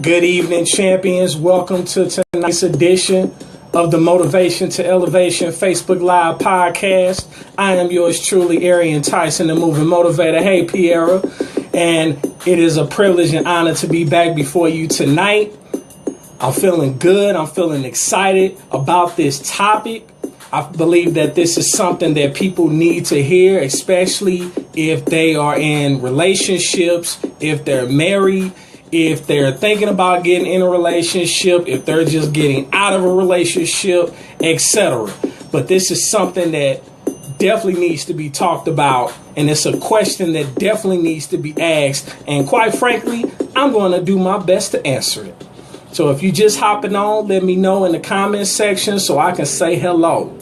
Good evening, champions. Welcome to tonight's edition of the Motivation to Elevation Facebook Live podcast. I am yours truly, Arian Tyson, the Moving Motivator. Hey, Piera. And it is a privilege and honor to be back before you tonight. I'm feeling good. I'm feeling excited about this topic. I believe that this is something that people need to hear, especially if they are in relationships, if they're married, if they're thinking about getting in a relationship, if they're just getting out of a relationship, etc. But this is something that definitely needs to be talked about, and it's a question that definitely needs to be asked. And quite frankly, I'm going to do my best to answer it. So if you're just hopping on, let me know in the comment section so I can say hello.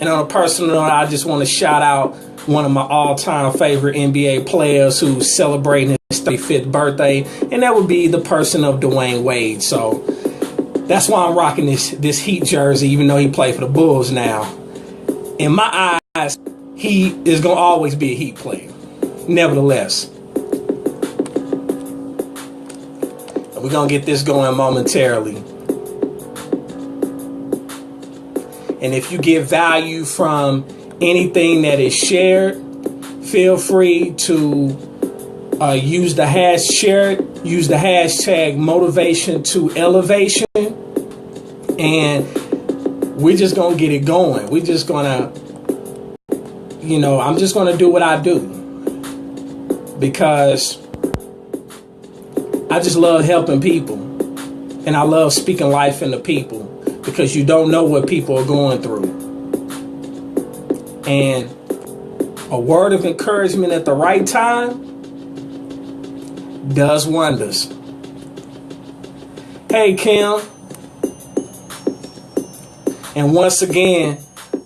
And on a personal note, I just want to shout out one of my all-time favorite NBA players who's celebrating his 35th birthday, and that would be the person of Dwayne Wade. So that's why I'm rocking this Heat jersey, even though he played for the Bulls now. In my eyes, he is going to always be a Heat player. Nevertheless, we're going to get this going momentarily. And if you get value from anything that is shared, feel free to use the hashtag motivation to elevation, and we're just gonna get it going. We're just gonna, I'm just gonna do what I do because I just love helping people, and I love speaking life into people. Because you don't know what people are going through. And a word of encouragement at the right time does wonders. Hey, Kim. And once again,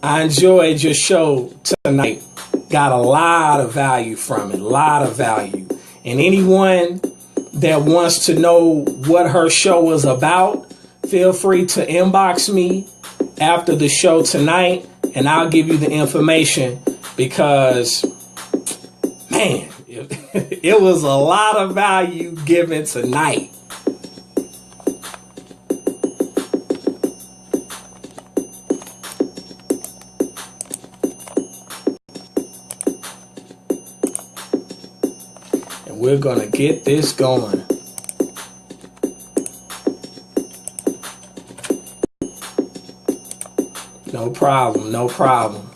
I enjoyed your show tonight. Got a lot of value from it. A lot of value. And anyone that wants to know what her show was about, feel free to inbox me after the show tonight, and I'll give you the information because, man, it was a lot of value given tonight. And we're going to get this going. No problem. No problem.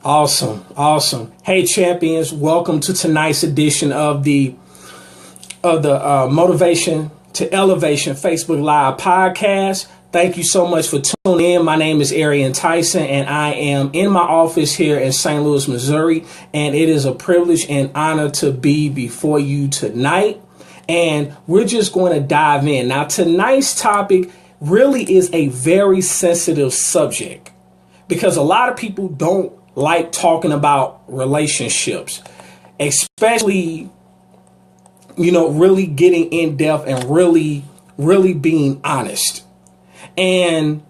Awesome. Awesome. Hey, champions. Welcome to tonight's edition of the Motivation to Elevation Facebook Live podcast. Thank you so much for tuning in. My name is Arian Tyson, and I am in my office here in St. Louis, Missouri. And it is a privilege and honor to be before you tonight. And we're just going to dive in. Now, tonight's topic really is a very sensitive subject because a lot of people don't like talking about relationships, especially, really getting in depth and really being honest. And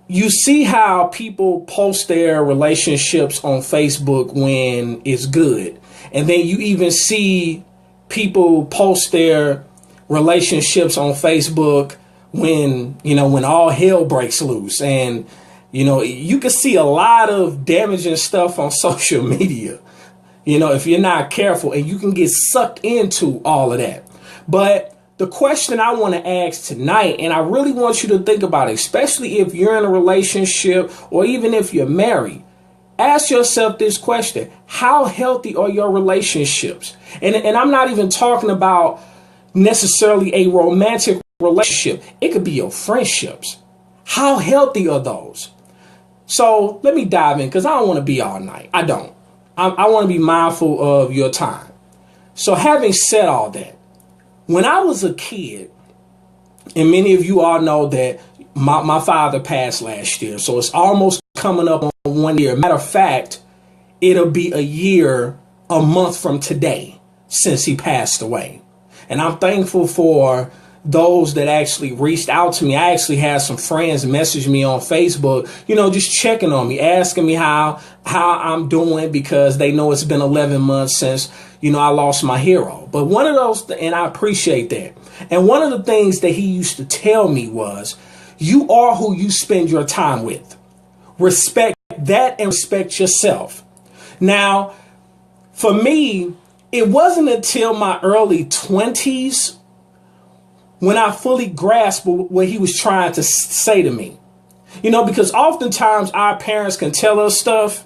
you see how people post their relationships on Facebook when it's good. And then you even see people post their relationships on Facebook when all hell breaks loose. And, you can see a lot of damaging stuff on social media, if you're not careful, and you can get sucked into all of that. But the question I want to ask tonight, and I really want you to think about it, especially if you're in a relationship or even if you're married, ask yourself this question: how healthy are your relationships? And I'm not even talking about necessarily a romantic relationship. It could be your friendships. How healthy are those? So let me dive in because I don't want to be all night. I don't. I want to be mindful of your time. So having said all that, when I was a kid, and many of you all know that my father passed last year. So it's almost coming up on 1 year. Matter of fact, it'll be a year, a month from today since he passed away. And I'm thankful for those that actually reached out to me. I actually had some friends message me on Facebook, just checking on me, asking me how I'm doing, because they know it's been 11 months since, I lost my hero. But one of those, and I appreciate that. And one of the things that he used to tell me was, you are who you spend your time with. Respect that and respect yourself. Now, for me, it wasn't until my early 20s when I fully grasped what he was trying to say to me. Because oftentimes our parents can tell us stuff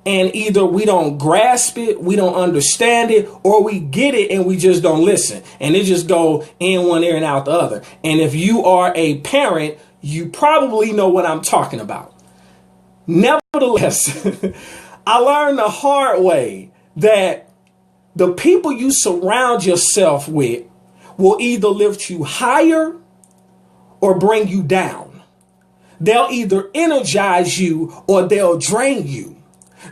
and either we don't grasp it, we don't understand it, or we get it and we just don't listen. And it just go in one ear and out the other. And if you are a parent, you probably know what I'm talking about. Nevertheless, I learned the hard way that the people you surround yourself with will either lift you higher or bring you down. They'll either energize you or they'll drain you.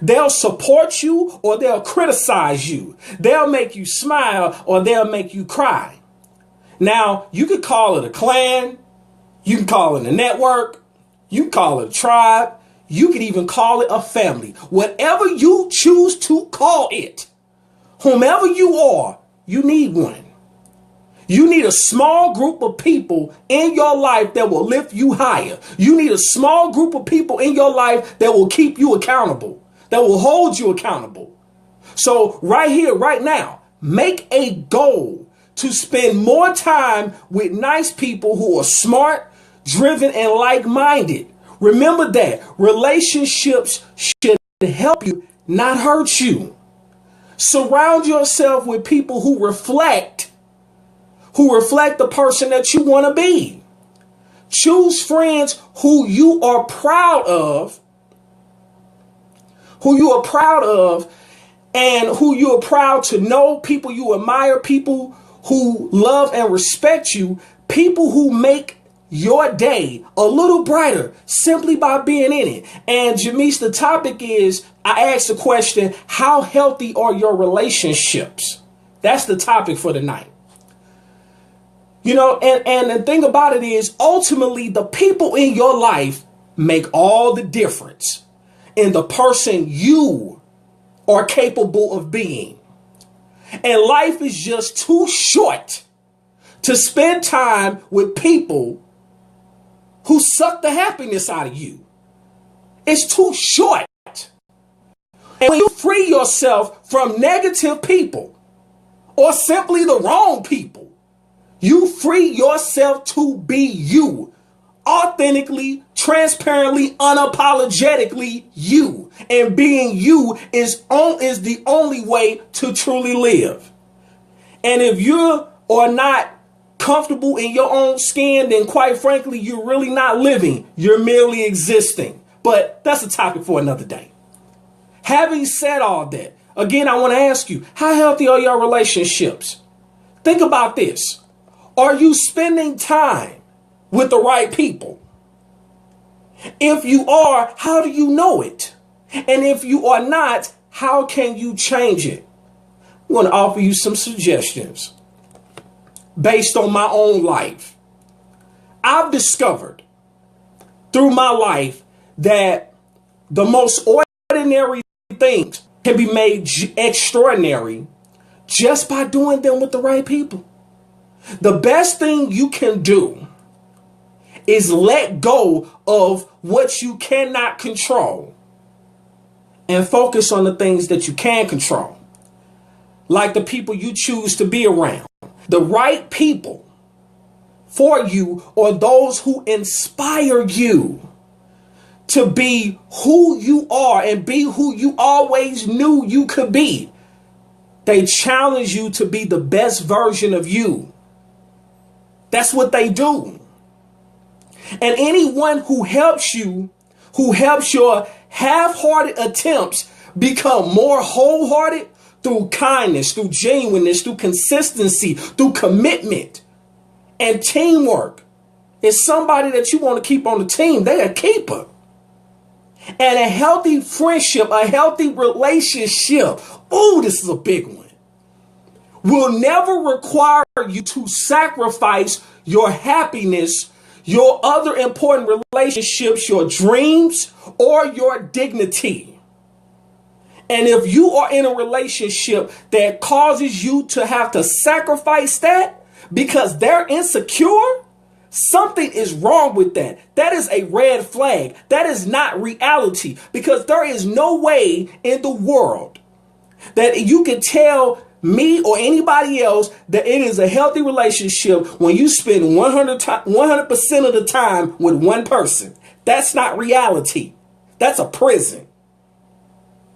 They'll support you or they'll criticize you. They'll make you smile or they'll make you cry. Now, you could call it a clan. You can call it a network. You can call it a tribe. You could even call it a family. Whatever you choose to call it, whomever you are, you need one. You need a small group of people in your life that will lift you higher. You need a small group of people in your life that will keep you accountable, that will hold you accountable. So right here, right now, make a goal to spend more time with nice people who are smart, driven, and like-minded. Remember that relationships should help you, not hurt you. Surround yourself with people who reflect the person that you want to be. Choose friends who you are proud of, and who you are proud to know, people you admire, people who love and respect you, people who make your day a little brighter simply by being in it. And Jameis, the topic is, I asked the question, how healthy are your relationships? That's the topic for tonight. And the thing about it is, ultimately, the people in your life make all the difference in the person you are capable of being. And life is just too short to spend time with people who suck the happiness out of you. It's too short. And when you free yourself from negative people or simply the wrong people, you free yourself to be you, authentically, transparently, unapologetically you. And being you is the only way to truly live. And if you are not comfortable in your own skin, then quite frankly, you're really not living. You're merely existing. But that's a topic for another day. Having said all that, again, I want to ask you, how healthy are your relationships? Think about this. Are you spending time with the right people? If you are, how do you know it? And if you are not, how can you change it? I want to offer you some suggestions based on my own life. I've discovered through my life that the most ordinary things can be made extraordinary just by doing them with the right people. The best thing you can do is let go of what you cannot control and focus on the things that you can control, like the people you choose to be around. The right people for you are those who inspire you to be who you are and be who you always knew you could be. They challenge you to be the best version of you. That's what they do. And anyone who helps you, who helps your half-hearted attempts become more wholehearted through kindness, through genuineness, through consistency, through commitment and teamwork, is somebody that you want to keep on the team. They're a keeper. And a healthy friendship, a healthy relationship. Oh, this is a big one. will never require you to sacrifice your happiness, your other important relationships, your dreams, or your dignity. And if you are in a relationship that causes you to have to sacrifice that because they're insecure, something is wrong with that. That is a red flag. That is not reality, because there is no way in the world that you can tell me or anybody else that it is a healthy relationship when you spend 100% of the time with one person. That's not reality. That's a prison.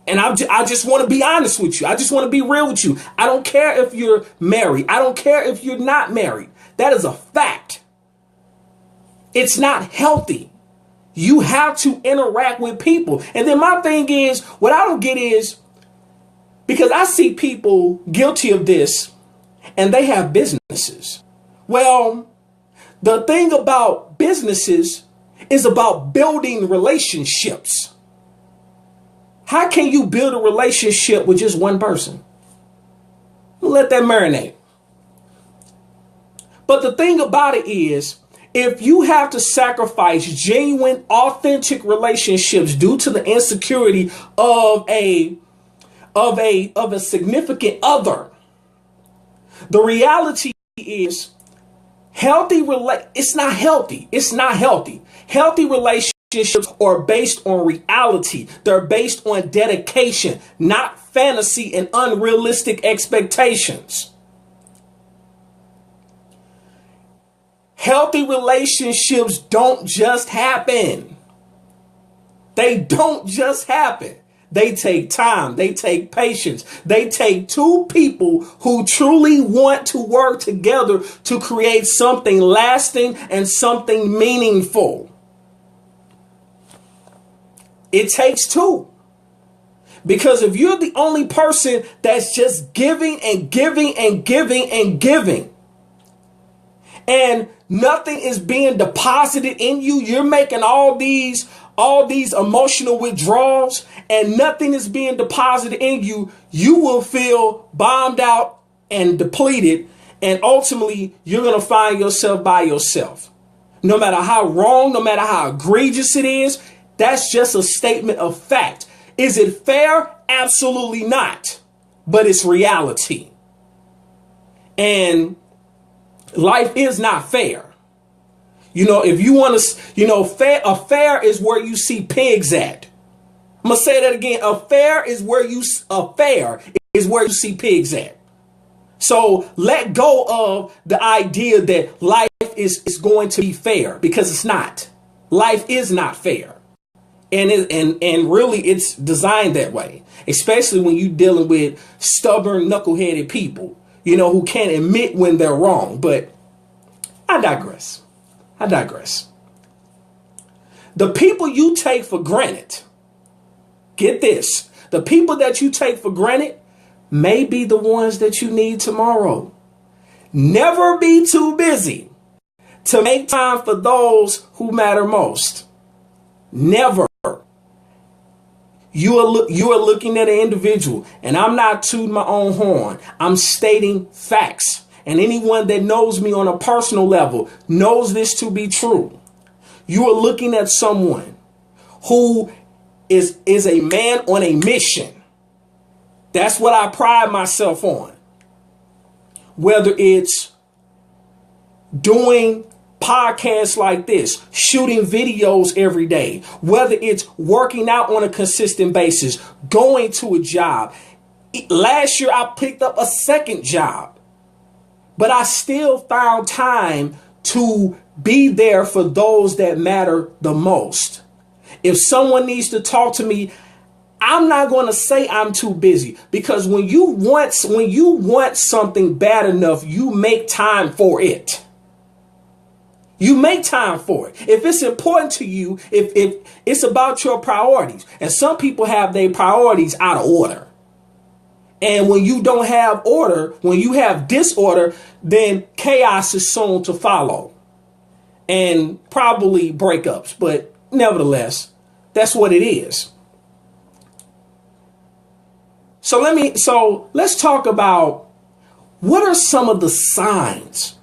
And I just want to be honest with you. I just want to be real with you. I don't care if you're married. I don't care if you're not married. That is a fact. It's not healthy. You have to interact with people. And then my thing is, what I don't get is, because I see people guilty of this and they have businesses. Well, the thing about businesses is about building relationships. How can you build a relationship with just one person? Let that marinate. But the thing about it is, if you have to sacrifice genuine, authentic relationships due to the insecurity of a significant other, the reality is it's not healthy. It's not healthy. Healthy relationships are based on reality. They're based on dedication, not fantasy and unrealistic expectations. Healthy relationships don't just happen. They don't just happen. They take time. They take patience. They take two people who truly want to work together to create something lasting and something meaningful. It takes two. Because if you're the only person that's just giving and giving and giving and giving, and nothing is being deposited in you, you're making all these emotional withdrawals and nothing is being deposited in you, you will feel bombed out and depleted. And ultimately, you're going to find yourself by yourself. No matter how wrong, no matter how egregious it is, that's just a statement of fact. Is it fair? Absolutely not. But it's reality. And life is not fair. You know, if you want to, a fair is where you see pigs at. I'm going to say that again. A fair is where you see pigs at. So let go of the idea that life is going to be fair, because it's not. Life is not fair. And really it's designed that way, especially when you're dealing with stubborn, knuckleheaded people, who can't admit when they're wrong. But I digress. The people you take for granted, get this, the people that you take for granted may be the ones that you need tomorrow. Never be too busy to make time for those who matter most. Never. You are looking at an individual, and I'm not tooting my own horn. I'm stating facts. And anyone that knows me on a personal level knows this to be true. You are looking at someone who is a man on a mission. That's what I pride myself on. Whether it's doing podcasts like this, shooting videos every day, whether it's working out on a consistent basis, going to a job. Last year, I picked up a second job, but I still found time to be there for those that matter the most. If someone needs to talk to me, I'm not going to say I'm too busy, because when you want something bad enough, you make time for it. You make time for it. If it's important to you, if it's about your priorities. And some people have their priorities out of order. And when you don't have order, when you have disorder, then chaos is soon to follow. And probably breakups. But nevertheless, that's what it is. So let's talk about What are some of the signs?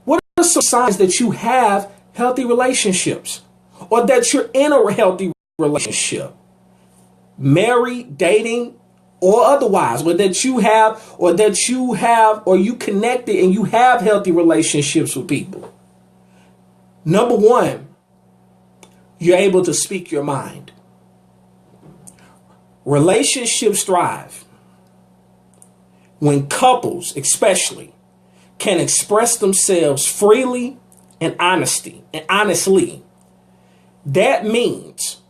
What are some signs that you have healthy relationships or that you're in a healthy relationship? Married, dating, or otherwise, or you connected and you have healthy relationships with people. Number one, you're able to speak your mind. Relationships thrive when couples, especially, can express themselves freely and honestly. That means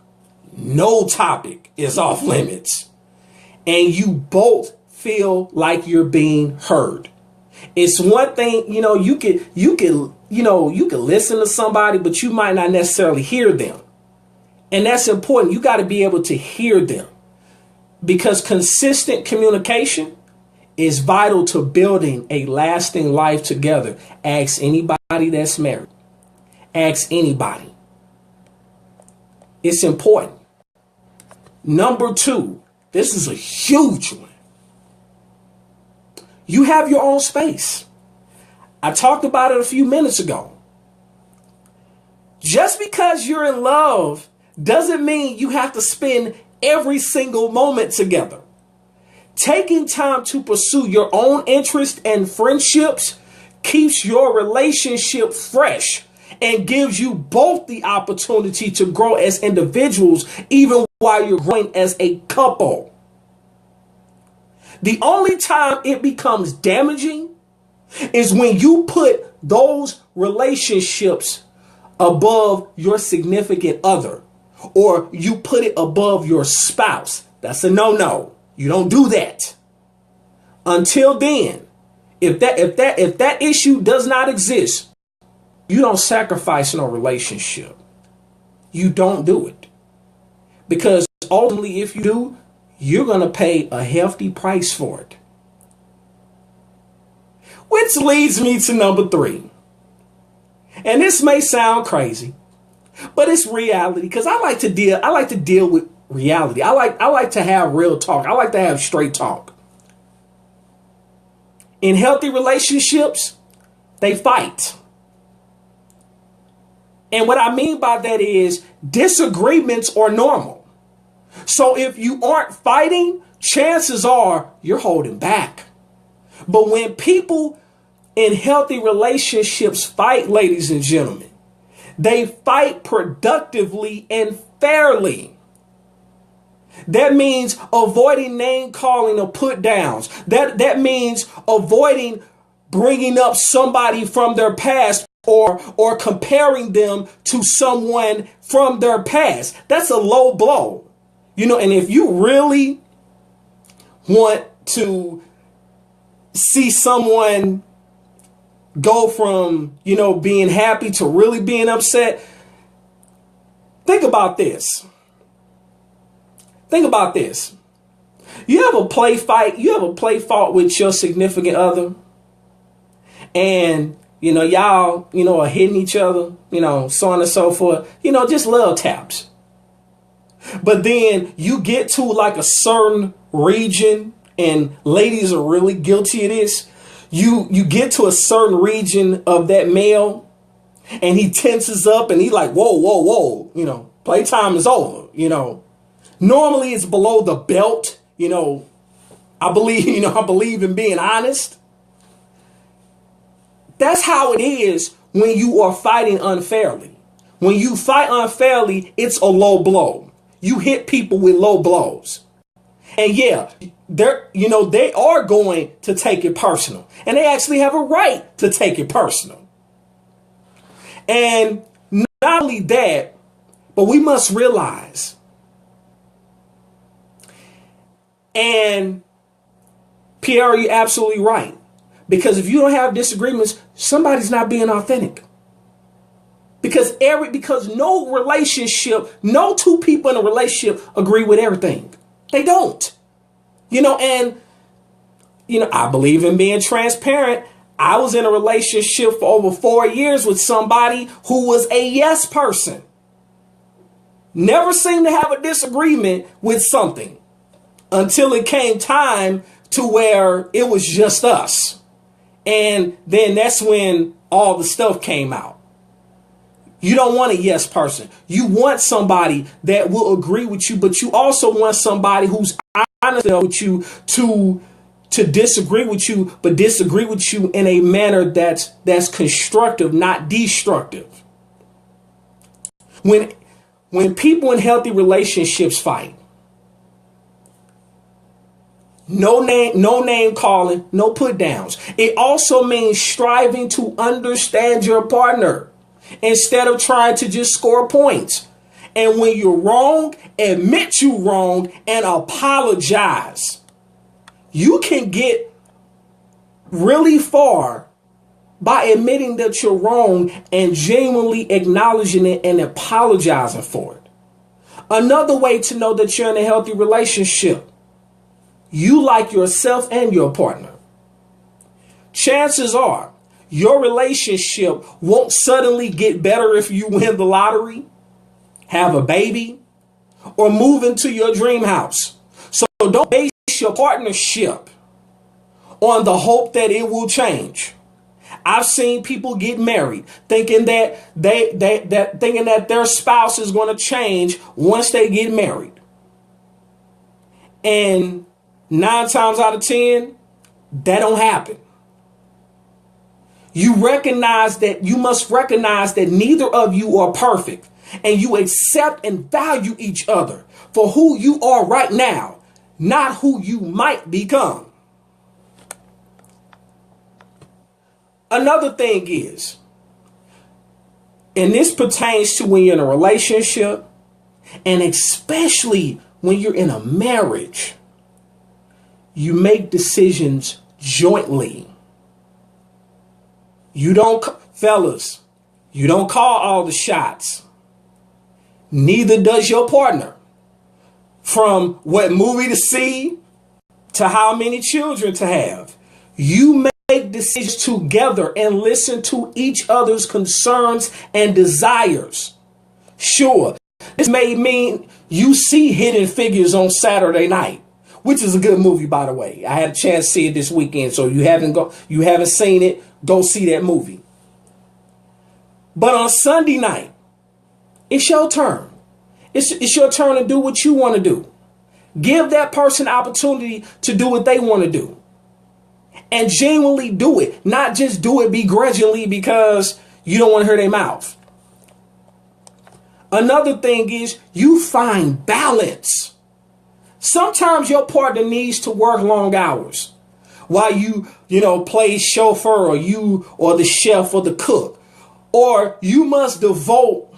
no topic is off limits, and you both feel like you're being heard. It's one thing, you can listen to somebody, but you might not necessarily hear them. And that's important. You got to be able to hear them, because consistent communication is vital to building a lasting life together. Ask anybody that's married. Ask anybody. It's important. Number two, this is a huge one. You have your own space. I talked about it a few minutes ago. Just because you're in love doesn't mean you have to spend every single moment together. Taking time to pursue your own interests and friendships keeps your relationship fresh and gives you both the opportunity to grow as individuals, even while you're growing as a couple. The only time it becomes damaging is when you put those relationships above your significant other, or you put it above your spouse. That's a no-no. You don't do that. Until then, if that issue does not exist, you don't sacrifice no relationship. You don't do it. Because ultimately, if you do, you're going to pay a hefty price for it. Which leads me to number three. And this may sound crazy, but it's reality, because I like to deal with reality. I like to have real talk. I like to have straight talk. In healthy relationships, they fight. And what I mean by that is disagreements are normal. So if you aren't fighting, chances are you're holding back. But when people in healthy relationships fight, ladies and gentlemen, they fight productively and fairly. That means avoiding name calling or put downs. That means avoiding bringing up somebody from their past or comparing them to someone from their past. That's a low blow. And if you really want to see someone go from, being happy to really being upset, think about this. Think about this. You have a play fault with your significant other, and y'all are hitting each other, so on and so forth, just love taps. But then you get to like a certain region, and ladies are really guilty of this. You get to a certain region of that male, and he tenses up and he like, whoa, playtime is over, Normally it's below the belt, I believe in being honest. That's how it is when you are fighting unfairly. When you fight unfairly, it's a low blow. You hit people with low blows. And yeah, they are going to take it personal. And they actually have a right to take it personal. And not only that, but we must realize, and Pierre, you're absolutely right. Because if you don't have disagreements, somebody's not being authentic. Because no two people in a relationship agree with everything. They don't. I believe in being transparent. I was in a relationship for over 4 years with somebody who was a yes person. Never seemed to have a disagreement with something until it came time to where it was just us. And then that's when all the stuff came out. You don't want a yes person. You want somebody that will agree with you, but you also want somebody who's honest with you to disagree with you, but disagree with you in a manner that's constructive, not destructive. When people in healthy relationships fight, no name calling, no put downs. It also means striving to understand your partner instead of trying to just score points. And when you're wrong, admit you're wrong and apologize. You can get really far by admitting that you're wrong and genuinely acknowledging it and apologizing for it. Another way to know that you're in a healthy relationship: you like yourself and your partner. Chances are your relationship won't suddenly get better if you win the lottery, have a baby, or move into your dream house. So don't base your partnership on the hope that it will change. I've seen people get married thinking that thinking that their spouse is going to change once they get married. And 9 times out of 10, that don't happen. You must recognize that neither of you are perfect, and you accept and value each other for who you are right now, not who you might become. Another thing is, and this pertains to when you're in a relationship, and especially when you're in a marriage, you make decisions jointly. Fellas, you don't call all the shots. Neither does your partner. From what movie to see to how many children to have. You make decisions together and listen to each other's concerns and desires. Sure, this may mean you see Hidden Figures on Saturday night, which is a good movie, by the way. I had a chance to see it this weekend, so you haven't seen it, go see that movie. But on Sunday night, it's your turn. It's your turn to do what you want to do. Give that person opportunity to do what they want to do. And genuinely do it. Not just do it begrudgingly because you don't want to hear their mouth. Another thing is you find balance. Sometimes your partner needs to work long hours while you play chauffeur or the chef or the cook. Or you must devote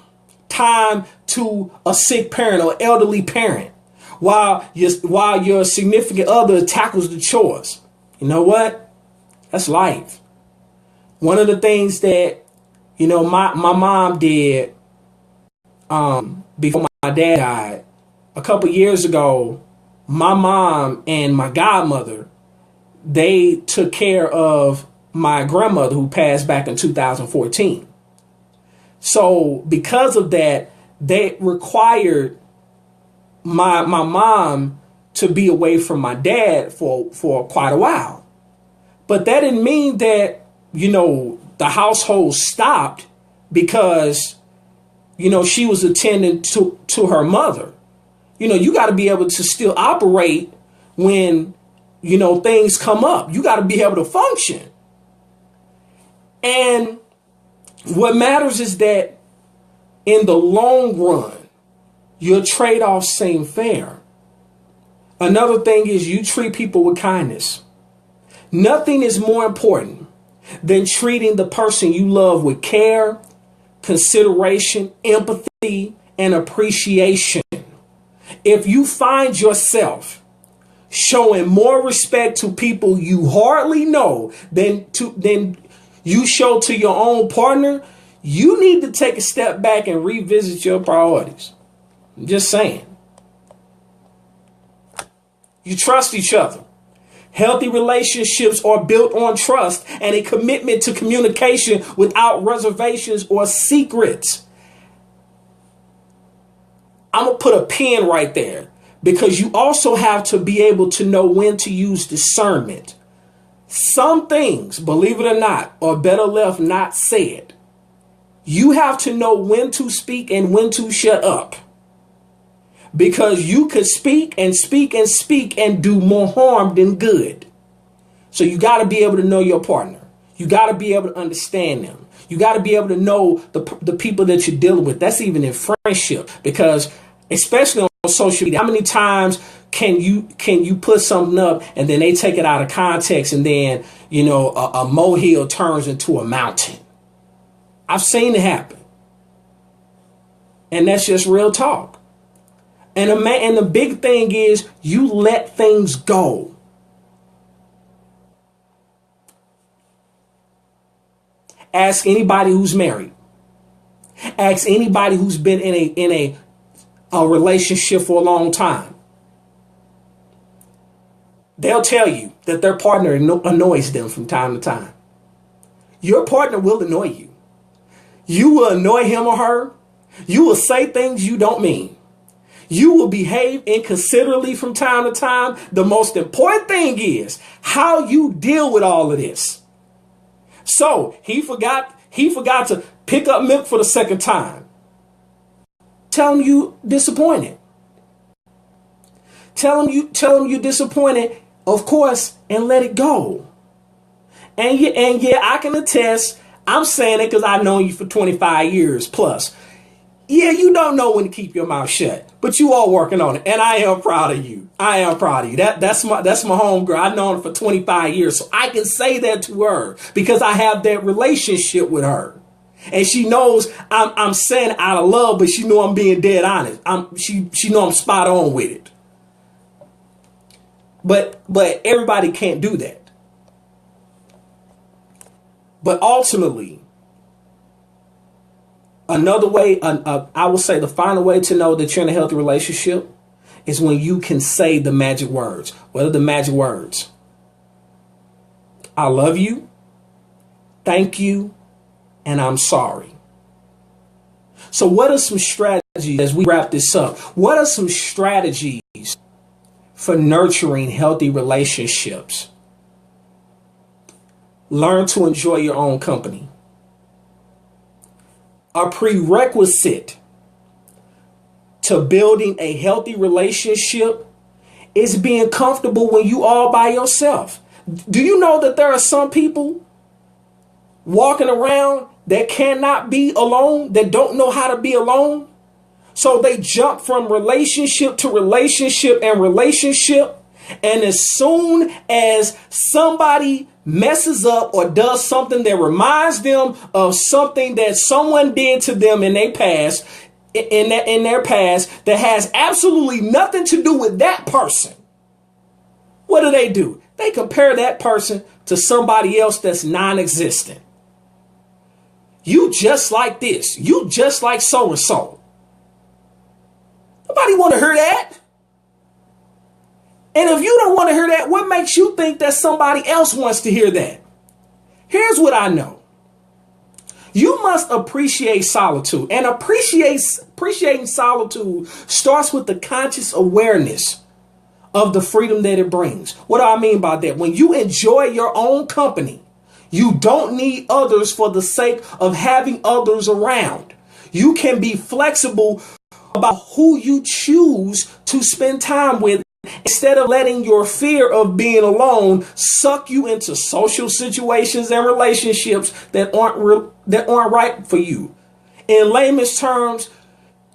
time to a sick parent or elderly parent while your significant other tackles the chores. You know what? That's life. One of the things that, my mom did before my dad died, a couple years ago, my mom and my godmother, they took care of my grandmother who passed back in 2014. So because of that, they required my mom to be away from my dad for quite a while. But that didn't mean that, the household stopped because, she was attending to her mother. You got to be able to still operate when, things come up. You got to be able to function. And what matters is that in the long run, your trade-offs seem fair. Another thing is you treat people with kindness. Nothing is more important than treating the person you love with care, consideration, empathy, and appreciation. If you find yourself showing more respect to people you hardly know than you show to your own partner, you need to take a step back and revisit your priorities. I'm just saying. You trust each other. Healthy relationships are built on trust and a commitment to communication without reservations or secrets. I'm going to put a pin right there because you also have to be able to know when to use discernment. Some things, believe it or not, are better left not said. You have to know when to speak and when to shut up, because you could speak and speak and speak and do more harm than good. So you got to be able to know your partner. You got to be able to understand them. You got to be able to know the people that you're dealing with. That's even in friendship, because especially on social media, how many times can you put something up and then they take it out of context, and then, a molehill turns into a mountain? I've seen it happen. And that's just real talk. And the big thing is you let things go. Ask anybody who's married. Ask anybody who's been in a relationship for a long time. They'll tell you that their partner annoys them from time to time. Your partner will annoy you. You will annoy him or her. You will say things you don't mean. You will behave inconsiderately from time to time. The most important thing is how you deal with all of this. So he forgot to pick up milk for the second time. Tell him you disappointed. Tell him you disappointed, of course, and let it go. And yeah, I can attest. I'm saying it because I've known you for 25 years plus. Yeah, you don't know when to keep your mouth shut, but you are working on it. And I am proud of you. I am proud of you. That's my homegirl. I've known her for 25 years. So I can say that to her because I have that relationship with her. And she knows I'm saying it out of love, but she know I'm being dead honest. She know I'm spot on with it. But everybody can't do that. But ultimately, another way, I would say the final way to know that you're in a healthy relationship is when you can say the magic words. What are the magic words? I love you, thank you, and I'm sorry. So what are some strategies, as we wrap this up, what are some strategies for nurturing healthy relationships? Learn to enjoy your own company. A prerequisite to building a healthy relationship is being comfortable when you all by yourself. Do you know that there are some people walking around that cannot be alone, that don't know how to be alone? So they jump from relationship to relationship and relationship. And as soon as somebody messes up or does something that reminds them of something that someone did to them in their past, that has absolutely nothing to do with that person, what do? They compare that person to somebody else that's non-existent. You just like this. You just like so-and-so. Nobody want to hear that. And if you don't want to hear that, what makes you think that somebody else wants to hear that? Here's what I know. You must appreciate solitude. And appreciating solitude starts with the conscious awareness of the freedom that it brings. What do I mean by that? When you enjoy your own company, you don't need others for the sake of having others around. You can be flexible about who you choose to spend time with, instead of letting your fear of being alone suck you into social situations and relationships that aren't right for you. In layman's terms,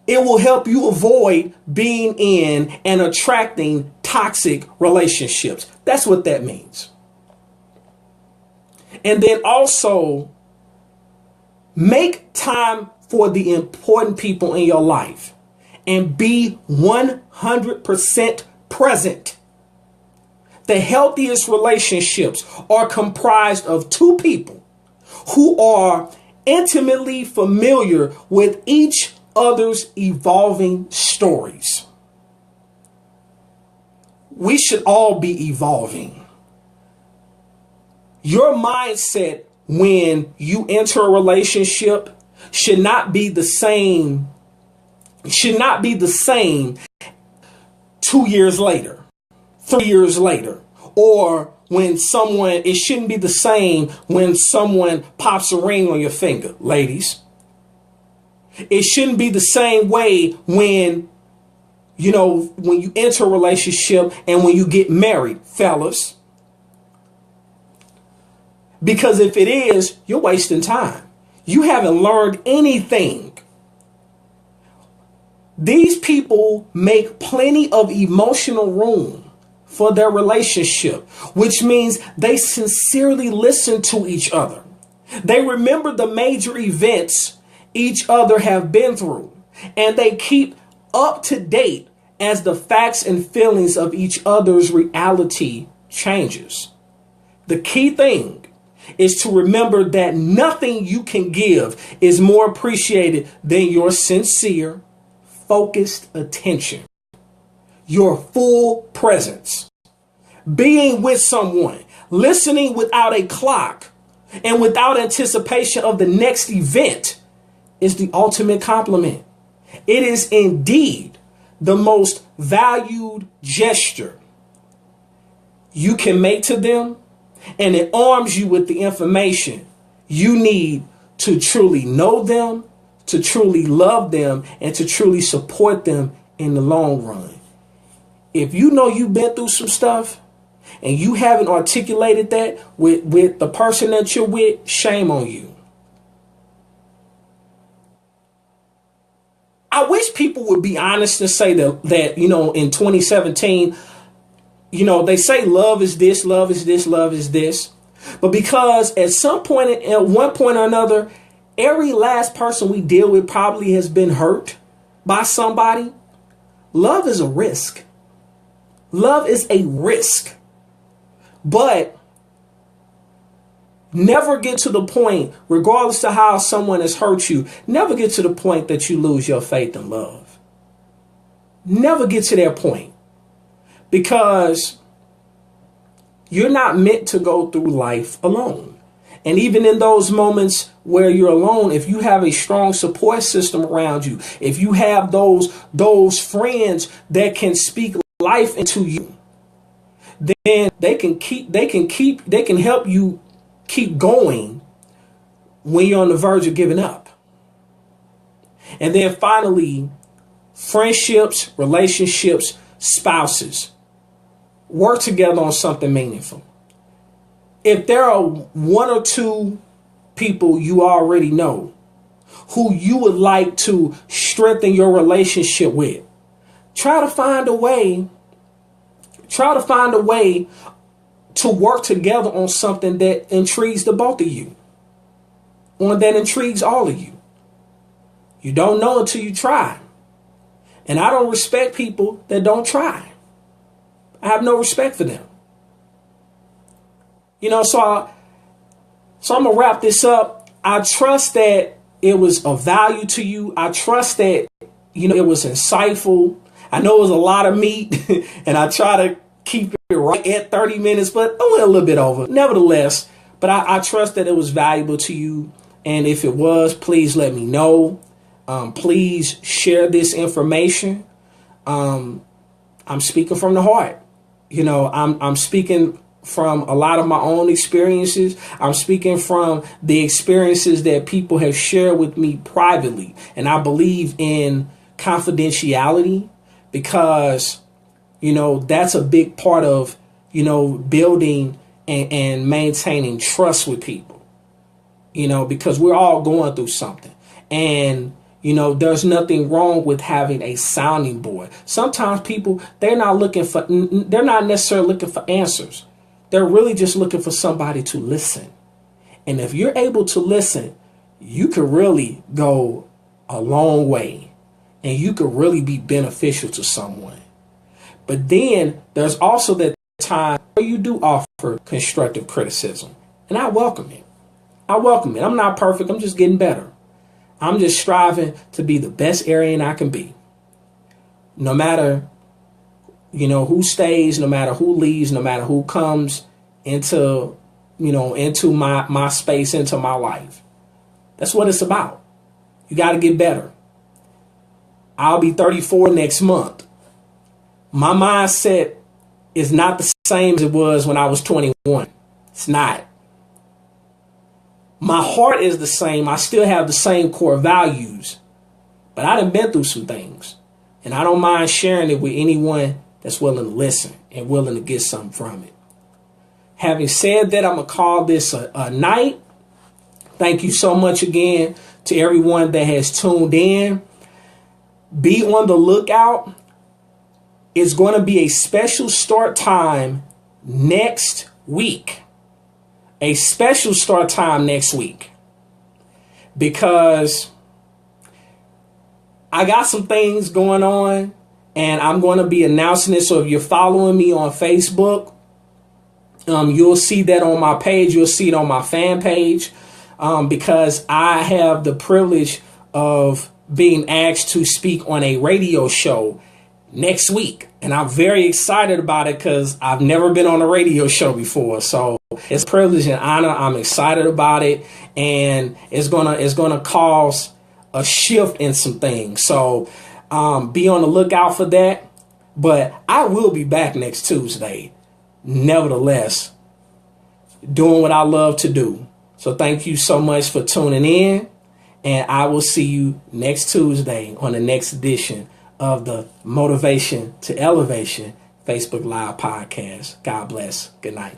it will help you avoid being in and attracting toxic relationships. That's what that means. And then also make time for the important people in your life and be 100% present. The healthiest relationships are comprised of two people who are intimately familiar with each other's evolving stories. We should all be evolving. Your mindset when you enter a relationship should not be the same 2 years later, 3 years later, or when someone, it shouldn't be the same when someone pops a ring on your finger, ladies. It shouldn't be the same way when, when you enter a relationship and when you get married, fellas. Because if it is, you're wasting time. You haven't learned anything. These people make plenty of emotional room for their relationship, which means they sincerely listen to each other. They remember the major events each other have been through, and they keep up to date as the facts and feelings of each other's reality changes. The key thing is to remember that nothing you can give is more appreciated than your sincere, focused attention, your full presence. Being with someone, listening without a clock and without anticipation of the next event is the ultimate compliment. It is indeed the most valued gesture you can make to them, and it arms you with the information you need to truly know them, to truly love them, and to truly support them in the long run. If you know you've been through some stuff and you haven't articulated that with the person that you're with, shame on you. I wish people would be honest and say that in 2017, they say love is this, love is this, love is this. But because at one point or another, every last person we deal with probably has been hurt by somebody. Love is a risk. Love is a risk. But never get to the point, regardless of how someone has hurt you, never get to the point that you lose your faith in love. Never get to that point. Because you're not meant to go through life alone. And even in those moments where you're alone, if you have a strong support system around you, if you have those friends that can speak life into you, then they can help you keep going when you're on the verge of giving up. And then finally, friendships, relationships, spouses. Work together on something meaningful. If there are one or two people you already know who you would like to strengthen your relationship with, try to find a way to work together on something that intrigues the both of you, one that intrigues all of you. You don't know until you try. And I don't respect people that don't try. I have no respect for them. So I'm going to wrap this up. I trust that it was of value to you. I trust that, it was insightful. I know it was a lot of meat and I try to keep it right at 30 minutes, but I went a little bit over. Nevertheless, but I trust that it was valuable to you. And if it was, please let me know. Please share this information. I'm speaking from the heart. I'm speaking from a lot of my own experiences. I'm speaking from the experiences that people have shared with me privately. And I believe in confidentiality because, that's a big part of, building and maintaining trust with people, because we're all going through something. And there's nothing wrong with having a sounding board. Sometimes people, they're not necessarily looking for answers. They're really just looking for somebody to listen. And if you're able to listen, you can really go a long way and you can really be beneficial to someone. But then there's also that time where you do offer constructive criticism. And I welcome it. I'm not perfect. I'm just getting better. I'm just striving to be the best Arian I can be. No matter, who stays, no matter who leaves, no matter who comes into my space, into my life. That's what it's about. You got to get better. I'll be 34 next month. My mindset is not the same as it was when I was 21. It's not. My heart is the same. I still have the same core values, but I done been through some things, and I don't mind sharing it with anyone that's willing to listen and willing to get something from it. Having said that, I'm going to call this a night. Thank you so much again to everyone that has tuned in. Be on the lookout. It's going to be a special start time next week. A special start time next week. Because I got some things going on, and I'm going to be announcing it. So if you're following me on Facebook, you'll see that on my page. You'll see it on my fan page, because I have the privilege of being asked to speak on a radio show next week. And I'm very excited about it because I've never been on a radio show before. So it's a privilege and honor. I'm excited about it. And it's gonna cause a shift in some things. So be on the lookout for that. But I will be back next Tuesday, nevertheless, doing what I love to do. So thank you so much for tuning in. And I will see you next Tuesday on the next edition of the Motivation to Elevation Facebook Live podcast. God bless. Good night.